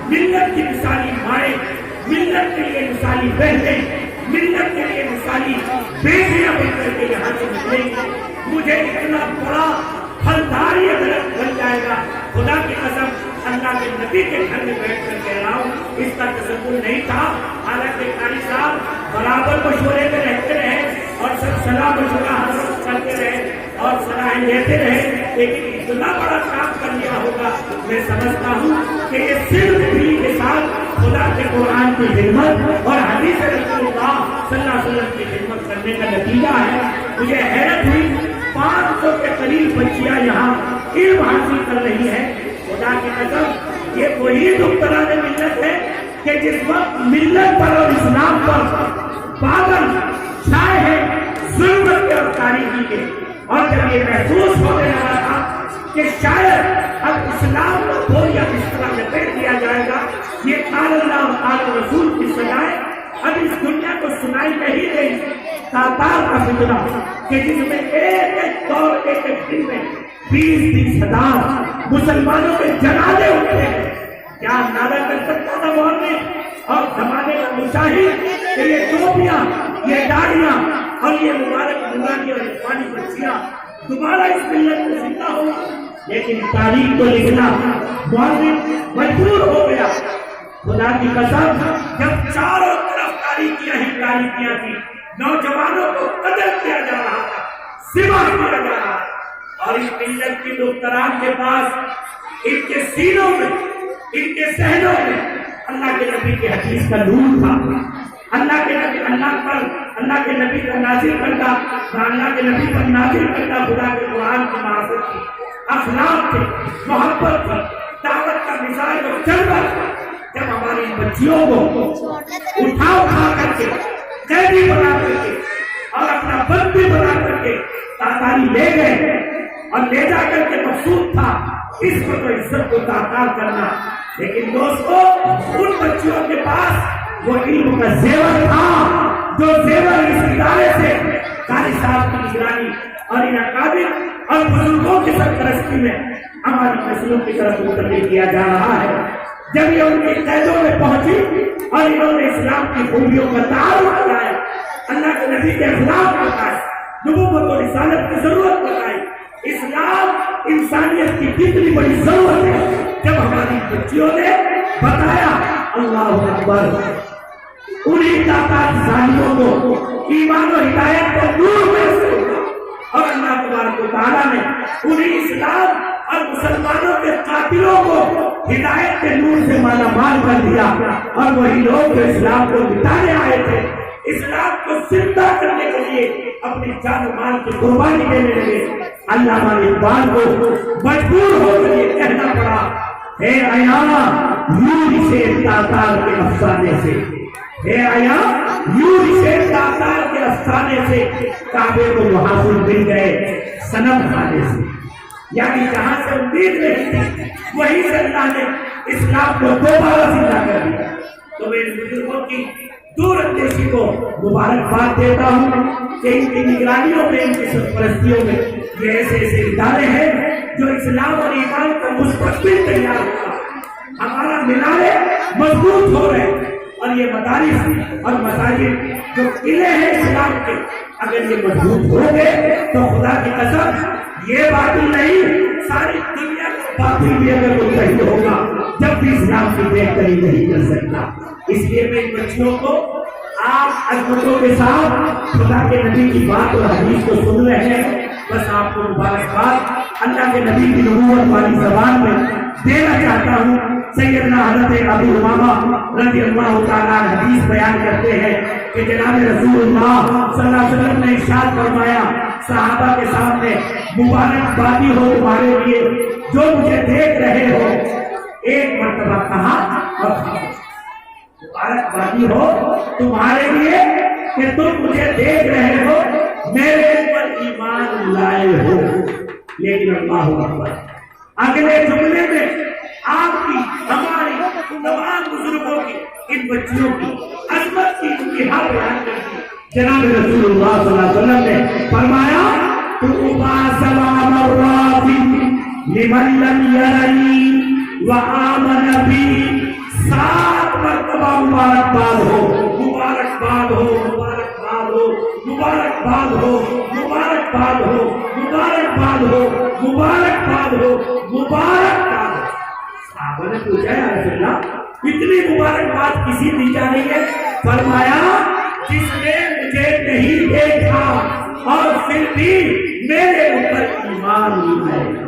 ملت کی مثالی مائیں، ملت کے لیے مثالی بہنیں، ملت کے لیے مثالی بیٹیاں بن کر کے یہاں سے نکلیں گی. مجھے اتنا بڑا پھلدار یہ درخت بن جائے گا، خدا کی قسم اللہ کے نبی کے گھر میں بیٹھ کر کہہ رہا ہوں، اس کا تصور نہیں تھا. حالانکہ قاری صاحب برابر مشورے میں رہتے رہے اور سب صلاح مشورہ حاصل کرتے رہے اور صلاحیں لیتے رہے، لیکن اتنا بڑا کام کر لیا ہوگا. میں سمجھتا ہوں کہ یہ صرف دلی کے ساتھ خدا کے قرآن کی خدمت اور حدیث رسول اللہ صلی اللہ علیہ وسلم کی خدمت کرنے کا نتیجہ ہے. مجھے حیرت ہوئی 500 کے قریب بچیاں یہاں علم حاصل کر رہی ہیں. خدا کی قسم یہ وہی دختران ملت ہے کہ جس وقت ملت پر اور اسلام پر پاگل چھائے ہیں ظلمت کے اور تاریخی کے، اور جب یہ محسوس ہونے لگا تھا کہ شاید اب اسلام کو بوریا بستر لپیٹ دیا جائے گا، یہ قال اللہ و قال رسول کی سزائیں اب اس دنیا کو سنائی نہیں گئی. تاتار کا فتنہ کہ جس میں ایک ایک دور ایک ایک دن میں 20-20 ہزار مسلمانوں کے جنازے اٹھتے ہیں. کیا اندازہ کر سکتا تھا مولوی اور زمانے کا مشاہد کہ یہ ٹوپیاں، یہ داڑیاں اور یہ مبارک نورانی اور عرفانی بچیاں دوبارہ اس ملت میں زندہ ہو. لیکن تاریخ کو لکھنا مولوی مجبور ہو گیا. خدا کی قسم جب چاروں طرف تاریخیاں ہی تاریخیاں تھی، نوجوانوں کو قتل کیا جا رہا تھا، ذبح کیا جا رہا تھا، اور اس ملت کی دختران کے پاس ان کے سینوں میں، ان کے ذہنوں میں اللہ کے نبی کی حدیث کا نور تھا. اللہ کے نبی اللہ کے نبی کا نازل کرتا، اللہ کے نبی پر نازل کرتا خدا کے قرآن کی معرفت تھی، اخلاق تھی، محبت تھی، دعوت کا مزاج اور جذبہ تھا. جب ہماری بچیوں کو اٹھا کر کے قیدی بنا کر کے اور اپنا بندی بنا کر کے تاتاری لے گئے اور لے جا کر کے مقصود تھا اس کو تو عزت کو تاکار کرنا. لیکن دوستو ان بچیوں کے پاس وہ علم کا زیور تھا جو زیور اس ادارے سے قاری صاحب کی نگرانی اور ان اکابر اور بزرگوں کی سرپرستی میں ہماری نسلوں کی طرف منتقل کیا جا رہا ہے. جب یہ ان کی قیدوں میں پہنچی اور انہوں نے اسلام کی خوبیوں کا تعارف کرایا، اللہ کے نبی کے اخلاق بتائے، نبوت اور رسالت کی ضرورت بتائی، اسلام انسانیت کی کتنی بڑی ضرورت ہے، جب ہماری بچیوں نے بتایا اللہ اکبر، انہیں طاقت ظالموں کو ایمان و ہدایت کو نور میں سے اور اللہ تبارک و تعالیٰ نے انہیں اسلام اور مسلمانوں کے قاتلوں کو ہدایت کے نور سے مالا مال کر دیا. اور وہی لوگ جو اسلام کو مٹانے آئے تھے، اسلام کو زندہ کرنے کے لیے اپنی جان و مال کی قربانی دینے لگے. علامہ اقبال کو مجبور ہو کر یہ کہنا پڑا، اے آیا یوں سے تاتار کے افسانے سے، اے آیا یوں سے تاتار کے افسانے سے کعبے کو محافظ مل گئے صنم خانے سے. یعنی جہاں سے امید نہیں تھی وہیں سے اللہ نے اسلام کو دوبارہ زندہ کر دیا. تو میں ان بزرگوں کی دور اندیشی کو مبارکباد دیتا ہوں کہ ان کی نگرانیوں میں، ان کی سرپرستیوں میں یہ ایسے ایسے ادارے ہیں جو اسلام اور ایمان کا مستقبل تیار ہوگا. ہمارا مینارے مضبوط ہو رہے ہیں اور یہ مدارس اور مساجد جو قلعے ہیں اسلام کے، اگر یہ مضبوط ہو گئے تو خدا کی قسم یہ باطل نہیں، ساری دنیا کو باطل بھی اگر متحد ہوگا جب بھی اسلام کی بہتری نہیں کر سکتا. اس لیے میں ان بچیوں کو آپ عظمتوں کے ساتھ خدا کے نبی کی بات اور حدیث کو سن رہے ہیں، بس آپ کو مبارکباد اللہ کے نبی کی نبوت والی زبان میں دینا چاہتا ہوں. سیدنا حضرت ابو امامہ رضی اللہ تعالیٰ حدیث بیان کرتے ہیں کہ جناب رسول اللہ صلی اللہ علیہ وسلم نے ارشاد فرمایا صحابہ کے سامنے، مبارکبادی ہو تمہارے لیے جو مجھے دیکھ رہے ہو. ایک مرتبہ کہا اور مبارکبادی ہو تمہارے لیے کہ تم مجھے دیکھ رہے ہو، میرے اوپر ایمان لائے ہو. لیکن اللہ اکبر، اگلے جملے میں آپ کی، ہماری تمام بزرگوں کی، ان بچیوں کی عظمت کی انتہا بیان کر دی. جناب رسول اللہ صلی اللہ علیہ وسلم نے فرمایا طوبی سبع مرات لمن لم یرنی وآمن بی مرتبہ مبارکباد ہو، مبارکباد ہو، مبارکباد ہو، مبارکباد ہو، مبارکباد ہو، مبارکباد ہو، مبارکباد ہو، مبارکباد ہو۔ صحابہ نے پوچھا یا رسول اللہ اتنی مبارکباد کسی دی جا رہی ہے؟ فرمایا جس نے مجھے نہیں دیکھا اور پھر بھی میرے اوپر ایمان نہیں ہے۔